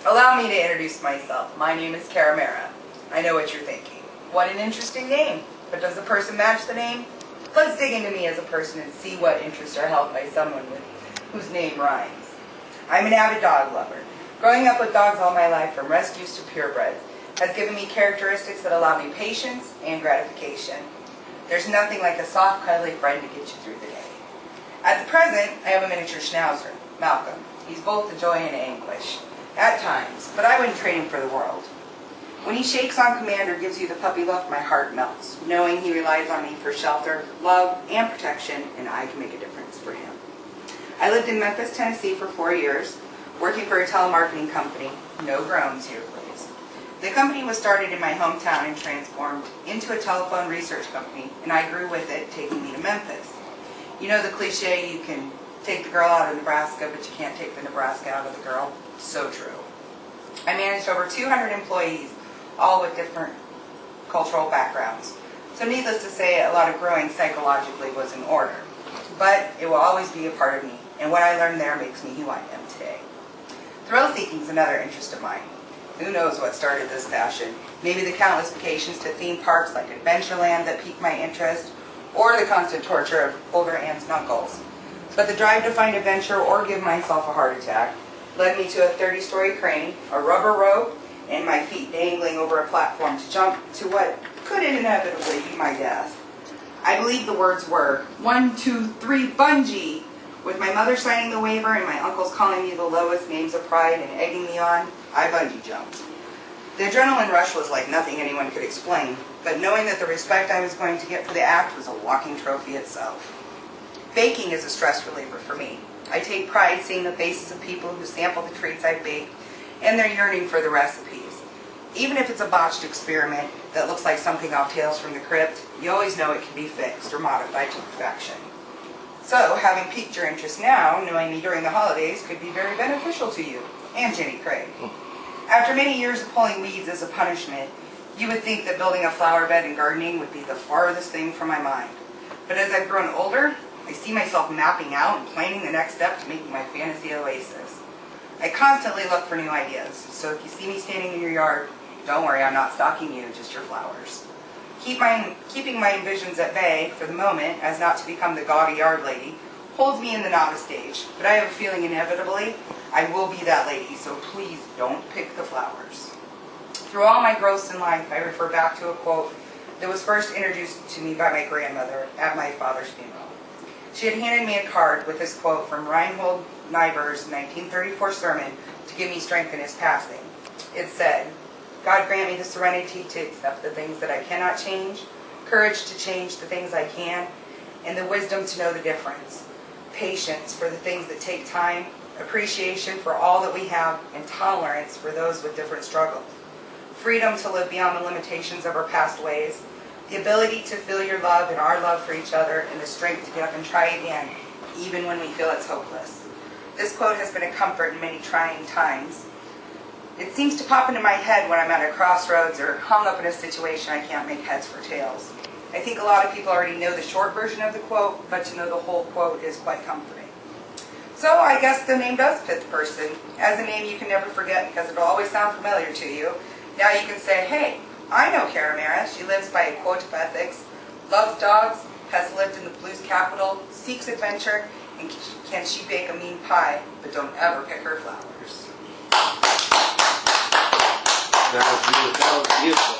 Allow me to introduce myself. My name is Cara. I know what you're thinking. What an interesting name. But does the person match the name? Let's dig into me as a person and see what interests are held by someone whose name rhymes. I'm an avid dog lover. Growing up with dogs all my life, from rescues to purebreds, has given me characteristics that allow me patience and gratification. There's nothing like a soft, cuddly friend to get you through the day. At the present, I have a miniature schnauzer, Malcolm. He's both the joy and anguish, at times, but I wouldn't trade him for the world. When he shakes on command or gives you the puppy love, my heart melts, knowing he relies on me for shelter, love, and protection, and I can make a difference for him. I lived in Memphis, Tennessee for 4 years, working for a telemarketing company. No groans here, please. The company was started in my hometown and transformed into a telephone research company, and I grew with it, taking me to Memphis. You know the cliche, you can take the girl out of Nebraska, but you can't take the Nebraska out of the girl? So true. I managed over 200 employees, all with different cultural backgrounds. So needless to say, a lot of growing psychologically was in order. But it will always be a part of me, and what I learned there makes me who I am today. Thrill-seeking is another interest of mine. Who knows what started this passion? Maybe the countless vacations to theme parks like Adventureland that piqued my interest, or the constant torture of older aunts and uncles. But the drive to find adventure or give myself a heart attack led me to a 30-story crane, a rubber rope, and my feet dangling over a platform to jump to what could inevitably be my death. I believe the words were, 1, 2, 3, bungee! With my mother signing the waiver and my uncles calling me the lowest names of pride and egging me on, I bungee jumped. The adrenaline rush was like nothing anyone could explain, but knowing that the respect I was going to get for the act was a walking trophy itself. Baking is a stress reliever for me. I take pride seeing the faces of people who sample the treats I bake and their yearning for the recipes. Even if it's a botched experiment that looks like something off Tales from the Crypt, you always know it can be fixed or modified to perfection. So, having piqued your interest now, knowing me during the holidays could be very beneficial to you and Jenny Craig. After many years of pulling weeds as a punishment, you would think that building a flower bed and gardening would be the farthest thing from my mind. But as I've grown older, I see myself mapping out and planning the next step to making my fantasy oasis. I constantly look for new ideas, so if you see me standing in your yard, don't worry, I'm not stalking you, just your flowers. Keeping my visions at bay for the moment, as not to become the gaudy yard lady, holds me in the novice stage, but I have a feeling inevitably I will be that lady, so please don't pick the flowers. Through all my growths in life, I refer back to a quote that was first introduced to me by my grandmother at my father's funeral. She had handed me a card with this quote from Reinhold Niebuhr's 1934 sermon to give me strength in his passing. It said, God grant me the serenity to accept the things that I cannot change, courage to change the things I can, and the wisdom to know the difference, patience for the things that take time, appreciation for all that we have, and tolerance for those with different struggles, freedom to live beyond the limitations of our past ways, the ability to feel your love and our love for each other, and the strength to get up and try again, even when we feel it's hopeless. This quote has been a comfort in many trying times. It seems to pop into my head when I'm at a crossroads or hung up in a situation I can't make heads for tails. I think a lot of people already know the short version of the quote, but to know the whole quote is quite comforting. So I guess the name does fit the person. As a name you can never forget because it'll always sound familiar to you. Now you can say, hey, I know Cara. She lives by a quote of ethics, loves dogs, has lived in the blues capital, seeks adventure, and can she bake a mean pie, but don't ever pick her flowers. That was beautiful.